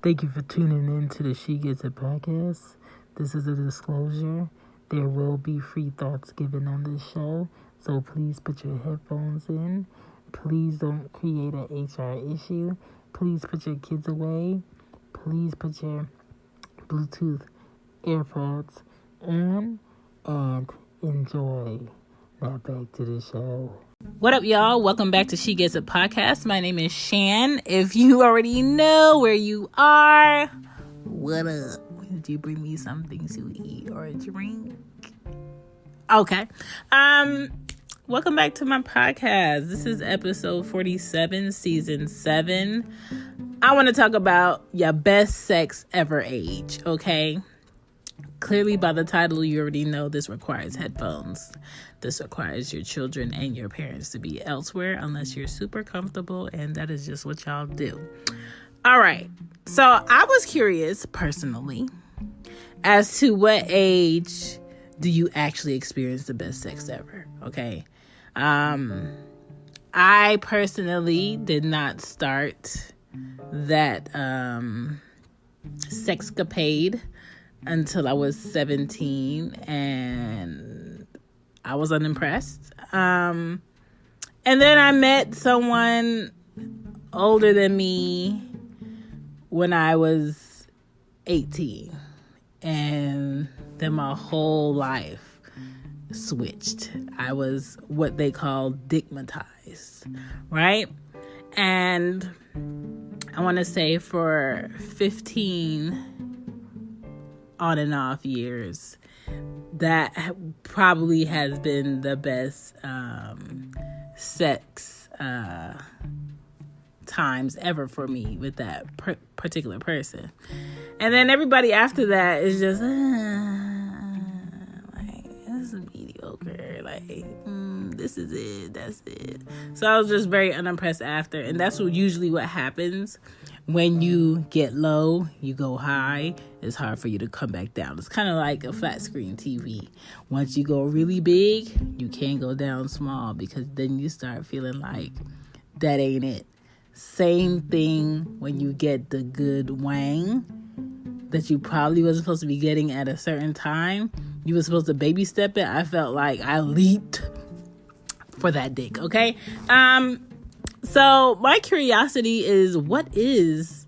Thank you for tuning in to the She Gets It podcast. This is a disclosure. There will be free thoughts given on this show, so please put your headphones in. Please don't create an HR issue. Please put your kids away. Please put your Bluetooth AirPods on and enjoy. Now back to the show. What up, y'all? Welcome back to She Gets It podcast. My name is Shan. If you already know where you are, what up? Did you bring me something to eat or a drink? Okay. Welcome back to my podcast. This is episode 47, season 7. I want to talk about your best sex ever age, okay? Clearly, by the title, you already know this requires headphones. This requires your children and your parents to be elsewhere unless you're super comfortable, and that is just what y'all do. All right. So I was curious, personally, as to what age do you actually experience the best sex ever, okay? I personally did not start that sexcapade until I was 17, and I was unimpressed. And then I met someone older than me when I was 18, and then my whole life switched. I was what they call digmatized, right? And I want to say for 15 on and off years, that probably has been the best sex times ever for me with that particular person. And then everybody after that is just like, this is mediocre, like this is it, that's it. So I was just very unimpressed after, and that's usually what happens. When you get low, you go high. It's hard for you to come back down. It's kind of like a flat screen TV. Once you go really big, you can't go down small, because then you start feeling like that ain't it. Same thing when you get the good wang that you probably wasn't supposed to be getting at a certain time. You were supposed to baby step it. I felt like I leaped for that dick, okay? So my curiosity is, what is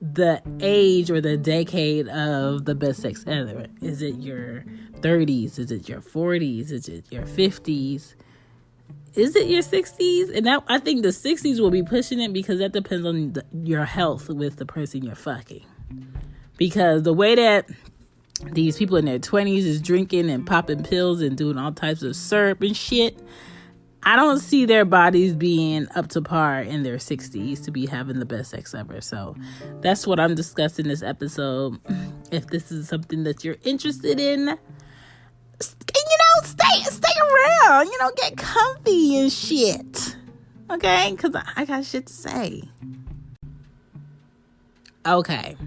the age or the decade of the best sex ever? Is it your 30s? Is it your 40s? Is it your 50s? Is it your 60s? And I think the 60s will be pushing it, because that depends on your health with the person you're fucking. Because the way that these people in their 20s is drinking and popping pills and doing all types of syrup and shit, I don't see their bodies being up to par in their 60s to be having the best sex ever. So that's what I'm discussing this episode. If this is something that you're interested in, stay around, get comfy and shit. Okay? Because I got shit to say. Okay.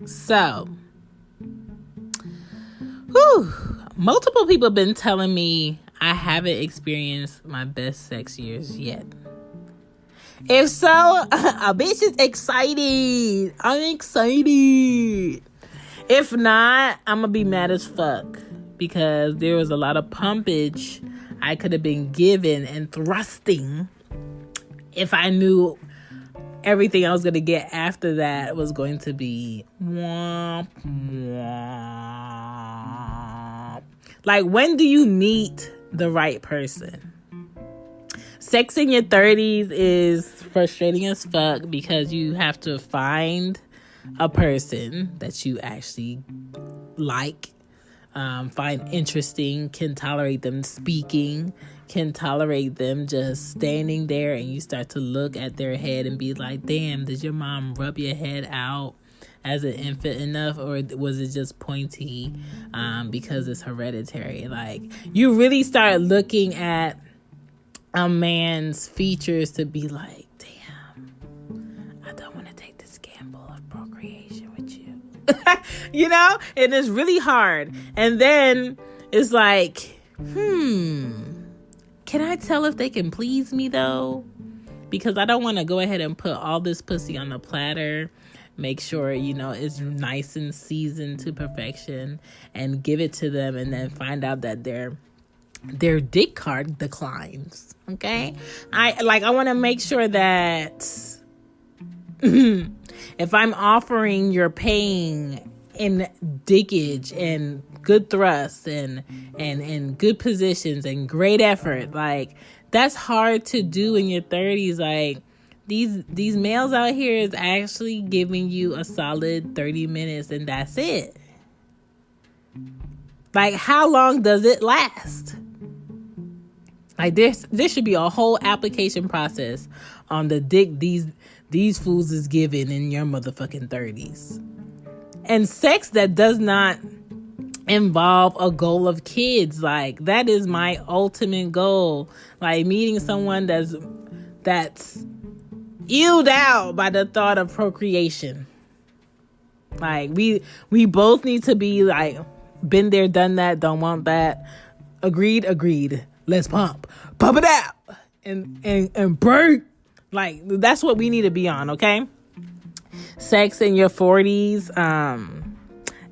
So, multiple people have been telling me I haven't experienced my best sex years yet. If so, a bitch is excited. I'm excited. If not, I'm going to be mad as fuck, because there was a lot of pumpage I could have been given and thrusting if I knew everything I was going to get after that was going to be womp, womp. Like, when do you meet the right person? Sex in your 30s is frustrating as fuck, because you have to find a person that you actually like, find interesting, can tolerate them speaking, can tolerate them just standing there, and you start to look at their head and be like, damn, did your mom rub your head out as an infant enough, or was it just pointy because it's hereditary? Like, you really start looking at a man's features to be like, damn, I don't want to take this gamble of procreation with you. And it's really hard. And then it's like, can I tell if they can please me though? Because I don't want to go ahead and put all this pussy on the platter Make sure, it's nice and seasoned to perfection, and give it to them, and then find out that their dick card declines. Okay? I want to make sure that if I'm offering, you're paying in dickage and good thrusts and good positions and great effort. Like, that's hard to do in your 30s. Like, these males out here is actually giving you a solid 30 minutes and that's it. Like, how long does it last? Like, there should be a whole application process on the dick these fools is giving in your motherfucking 30s. And sex that does not involve a goal of kids. Like, that is my ultimate goal. Like, meeting someone that's ewed out by the thought of procreation. Like, we both need to be like, been there, done that, don't want that. Agreed. Let's pump it out and break. Like, that's what we need to be on. Okay. Sex in your 40s.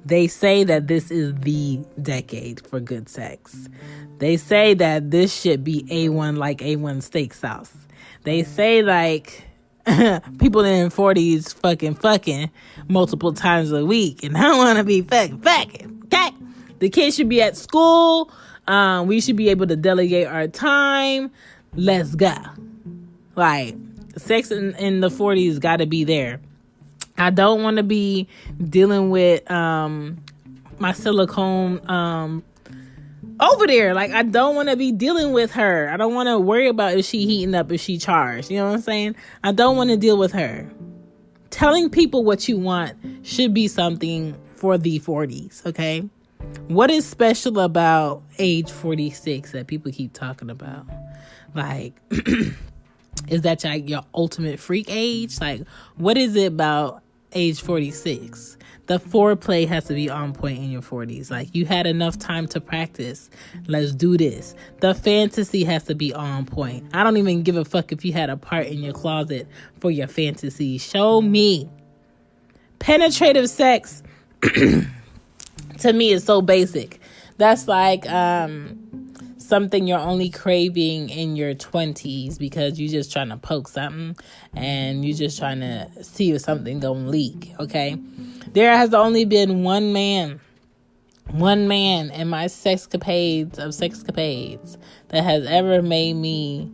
They say that this is the decade for good sex. They say that this should be A1, like A1 steak sauce. They say, like, people in 40s fucking multiple times a week. And I want to be fucking. Okay? The kids should be at school. We should be able to delegate our time. Let's go. Like, sex in the 40s got to be there. I don't want to be dealing with my silicone over there. Like, I don't want to be dealing with her. I don't want to worry about if she heating up, if she charged. You know what I'm saying? I don't want to deal with her. Telling people what you want should be something for the 40s, okay? What is special about age 46 that people keep talking about? Like, is that your ultimate freak age? Like, what is it about age 46? The foreplay has to be on point in your 40s. Like, you had enough time to practice. Let's do this. The fantasy has to be on point. I don't even give a fuck if you had a part in your closet for your fantasy. Show me. Penetrative sex to me is so basic. That's like something you're only craving in your 20s because you're just trying to poke something and you're just trying to see if something gonna leak, okay? There has only been one man in my sexcapades that has ever made me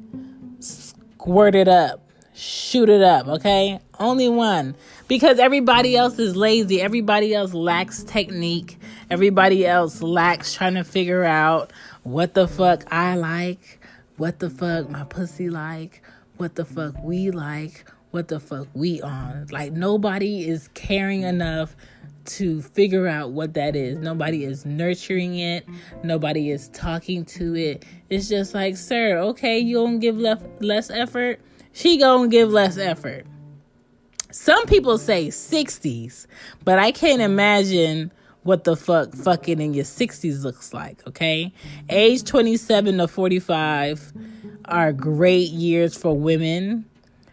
squirt it up, shoot it up, okay? Only one. Because everybody else is lazy. Everybody else lacks technique. Everybody else lacks trying to figure out what the fuck I like, what the fuck my pussy like, what the fuck we like, what the fuck we on. Like, nobody is caring enough to figure out what that is. Nobody is nurturing it. Nobody is talking to it. It's just like, sir, okay, you gonna give less effort? She gonna give less effort. Some people say 60s, but I can't imagine what the fuck fucking in your 60s looks like, okay? Age 27 to 45 are great years for women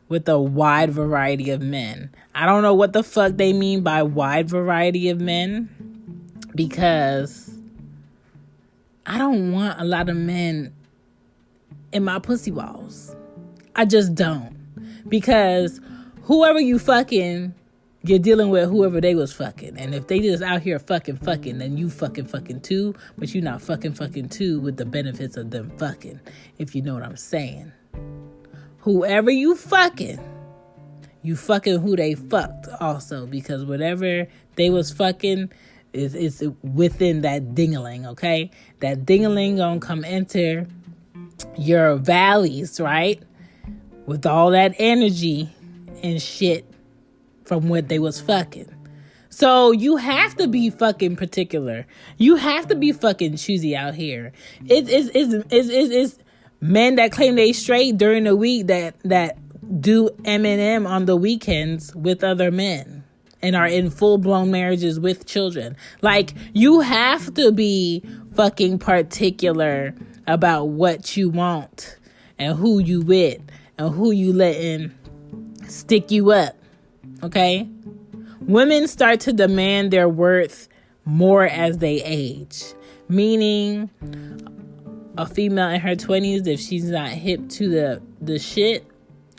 with a wide variety of men. I don't know what the fuck they mean by wide variety of men, because I don't want a lot of men in my pussy walls. I just don't. Because whoever you fucking, you're dealing with whoever they was fucking. And if they just out here fucking, then you fucking too. But you not fucking too with the benefits of them fucking. If you know what I'm saying. Whoever you fucking who they fucked also. Because whatever they was fucking is within that dingaling, okay? That dingaling gonna come enter your valleys, right? With all that energy and shit from what they was fucking. So you have to be fucking particular. You have to be fucking choosy out here. It's men that claim they straight during the week that do M&M on the weekends with other men and are in full-blown marriages with children. Like, you have to be fucking particular about what you want and who you with and who you letting stick you up, okay? Women start to demand their worth more as they age. Meaning, a female in her 20s, if she's not hip to the shit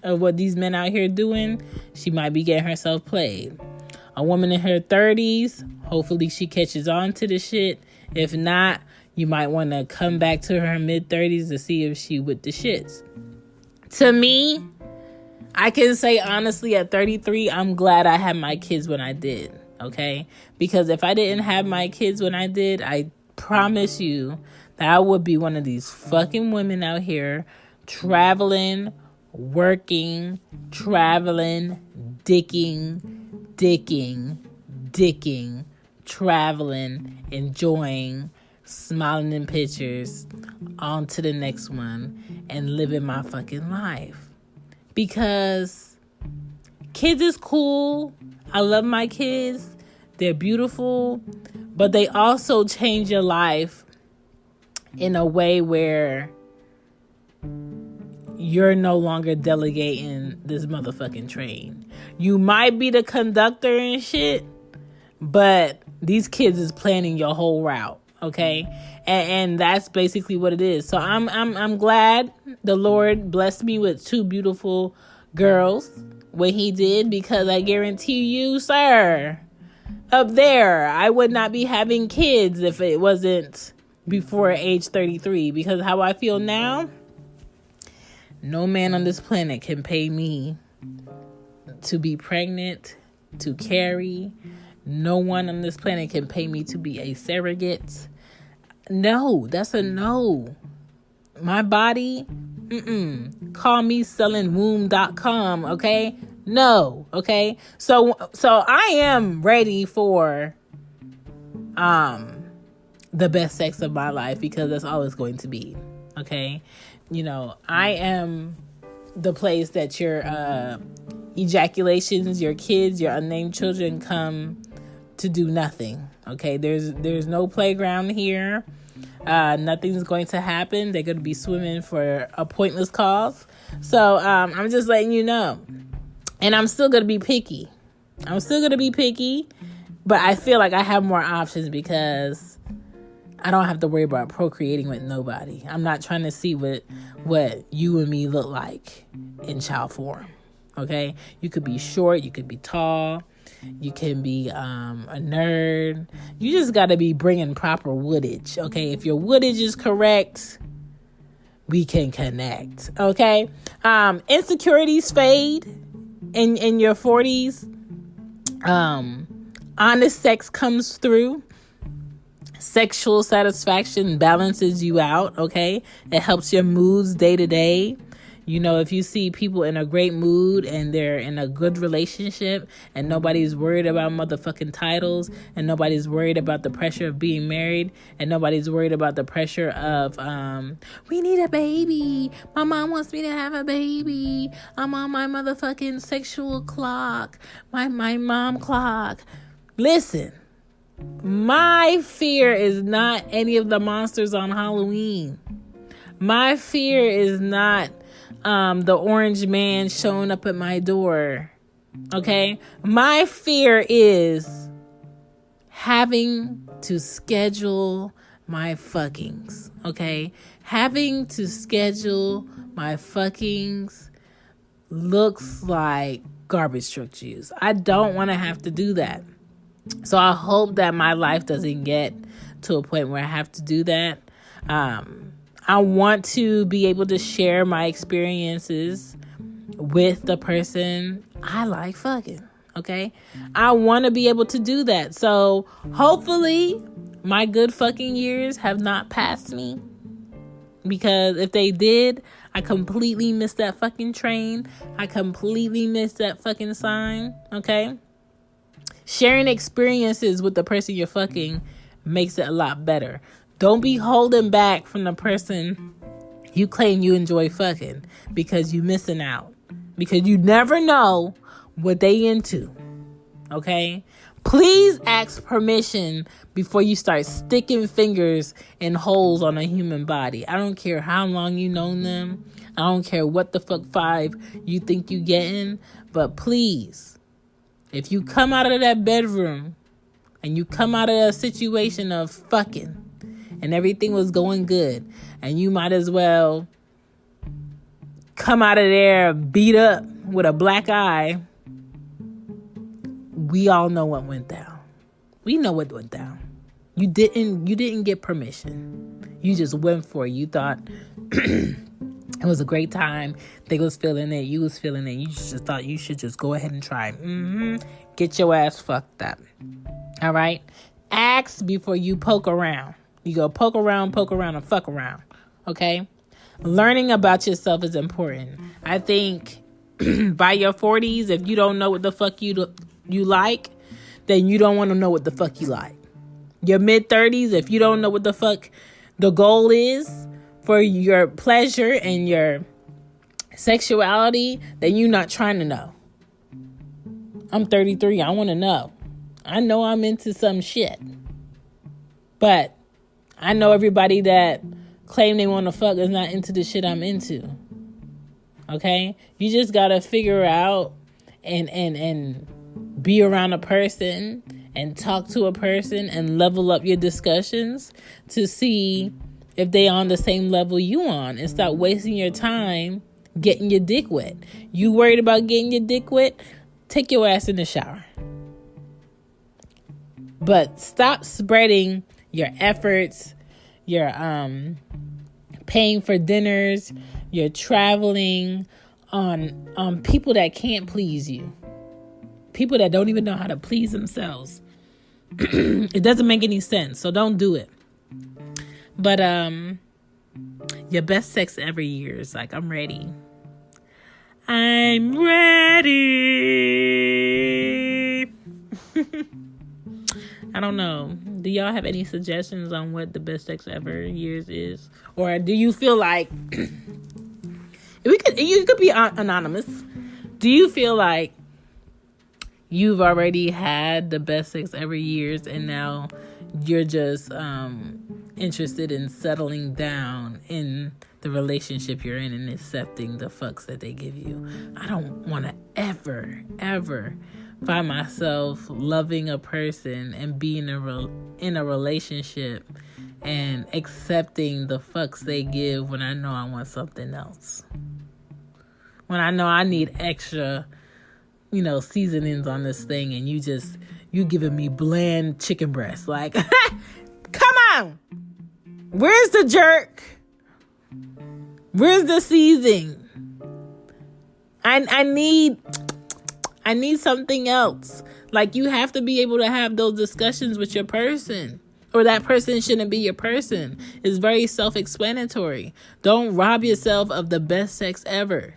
of what these men out here doing, she might be getting herself played. A woman in her 30s, hopefully she catches on to the shit. If not, you might want to come back to her mid-30s to see if she with the shits. To me, I can say honestly at 33, I'm glad I had my kids when I did, okay? Because if I didn't have my kids when I did, I promise you that I would be one of these fucking women out here traveling, working, traveling, dicking, traveling, enjoying, smiling in pictures, on to the next one, and living my fucking life. Because kids is cool. I love my kids. They're beautiful. But they also change your life in a way where you're no longer delegating this motherfucking train. You might be the conductor and shit, but these kids is planning your whole route, okay? And that's basically what it is. So I'm glad the Lord blessed me with 2 beautiful girls when he did, because I guarantee you, sir, up there, I would not be having kids if it wasn't before age 33. Because how I feel now, no man on this planet can pay me to be pregnant, to carry. No one on this planet can pay me to be a surrogate. No, that's a no. My body, call me sellingwomb.com, okay? No, okay? So I am ready for the best sex of my life, because that's all it's going to be, okay? You know, I am the place that your ejaculations, your kids, your unnamed children come to do nothing, okay? There's no playground here. Nothing's going to happen. They're going to be swimming for a pointless cause. So I'm just letting you know. And I'm still going to be picky. But I feel like I have more options because I don't have to worry about procreating with nobody. I'm not trying to see what you and me look like in child form. Okay? You could be short. You could be tall. You can be a nerd. You just got to be bringing proper woodage. Okay? If your woodage is correct, we can connect. Okay? Insecurities fade in your 40s. Honest sex comes through. Sexual satisfaction balances you out, okay? It helps your moods day to day. You know, if you see people in a great mood and they're in a good relationship and nobody's worried about motherfucking titles and nobody's worried about the pressure of being married and nobody's worried about the pressure of, we need a baby. My mom wants me to have a baby. I'm on my motherfucking sexual clock. My mom clock. Listen, my fear is not any of the monsters on Halloween. My fear is not the orange man showing up at my door. Okay? My fear is having to schedule my fuckings. Okay? Having to schedule my fuckings looks like garbage truck juice. I don't want to have to do that. So I hope that my life doesn't get to a point where I have to do that. I want to be able to share my experiences with the person I like fucking, okay? I want to be able to do that. So hopefully my good fucking years have not passed me. Because if they did, I completely missed that fucking train. I completely missed that fucking sign, okay? Sharing experiences with the person you're fucking makes it a lot better. Don't be holding back from the person you claim you enjoy fucking, because you missing out. Because you never know what they into. Okay? Please ask permission before you start sticking fingers in holes on a human body. I don't care how long you known them. I don't care what the fuck 5 you think you getting. But please, If you come out of that bedroom and you come out of a situation of fucking and everything was going good, and you might as well come out of there beat up with a black eye, we all know what went down. We know what went down. You didn't get permission. You just went for it. You thought it was a great time. They was feeling it. You was feeling it. You just thought you should just go ahead and try. Get your ass fucked up. All right? Ask before you poke around. You go poke around, and fuck around. Okay? Learning about yourself is important. I think by your 40s, if you don't know what the fuck you like, then you don't want to know what the fuck you like. Your mid-30s, if you don't know what the fuck the goal is for your pleasure and your sexuality, then you're not trying to know. I'm 33. I want to know. I know I'm into some shit. But I know everybody that claim they want to fuck is not into the shit I'm into. Okay? You just got to figure out and be around a person and talk to a person and level up your discussions to see if they on the same level you on, and stop wasting your time getting your dick wet. You worried about getting your dick wet? Take your ass in the shower. But stop spreading your efforts, your paying for dinners, your traveling on people that can't please you. People that don't even know how to please themselves. It doesn't make any sense, so don't do it. But your best sex ever years, like, I'm ready. I'm ready. I don't know. Do y'all have any suggestions on what the best sex ever years is? Or do you feel like you could be anonymous. Do you feel like you've already had the best sex ever years and now you're just interested in settling down in the relationship you're in and accepting the fucks that they give you? I don't want to ever find myself loving a person and being in a relationship and accepting the fucks they give when I know I want something else. When I know I need extra, seasonings on this thing, and you giving me bland chicken breast. Like, come on! Where's the jerk? Where's the seasoning? I need something else. Like, you have to be able to have those discussions with your person, or that person shouldn't be your person. It's very self-explanatory. Don't rob yourself of the best sex ever.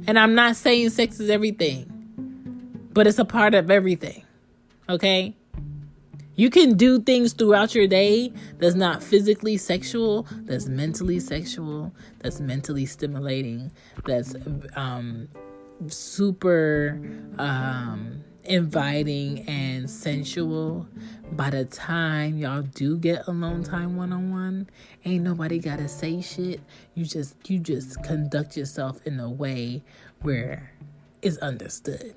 And I'm not saying sex is everything, but it's a part of everything. Okay? You can do things throughout your day that's not physically sexual, that's mentally sexual, that's mentally stimulating, that's super inviting and sensual. By the time y'all do get alone time one-on-one, ain't nobody gotta say shit. You just conduct yourself in a way where it's understood.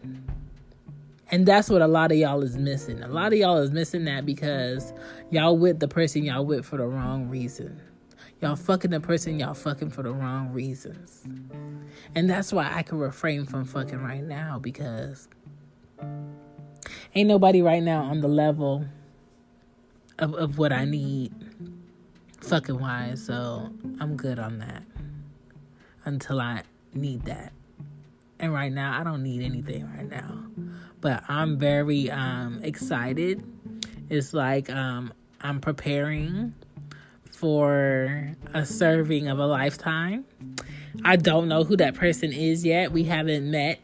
And that's what a lot of y'all is missing. A lot of y'all is missing that because y'all with the person y'all with for the wrong reason. Y'all fucking the person y'all fucking for the wrong reasons. And that's why I can refrain from fucking right now, because ain't nobody right now on the level of what I need fucking wise. So I'm good on that until I need that. And right now, I don't need anything right now. But I'm very excited. It's like I'm preparing for a serving of a lifetime. I don't know who that person is yet. We haven't met.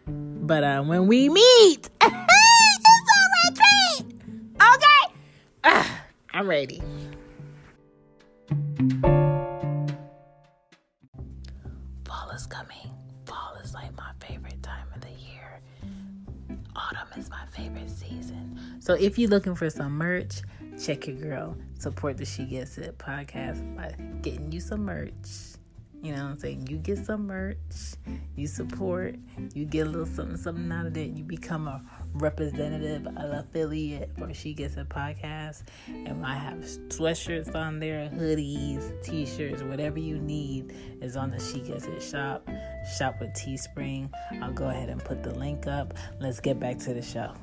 But when we meet, it's a retreat. Okay? I'm ready. Fall is coming. Fall is like my favorite time of the year. Autumn is my favorite season. So if you're looking for some merch, check your girl. Support the She Gets It podcast by getting you some merch. You know what I'm saying? You get some merch, you support, you get a little something out of it. You become a representative, an affiliate for She Gets It Podcast. And I have sweatshirts on there, hoodies, t-shirts, whatever you need is on the She Gets It shop. Shop with Teespring. I'll go ahead and put the link up. Let's get back to the show.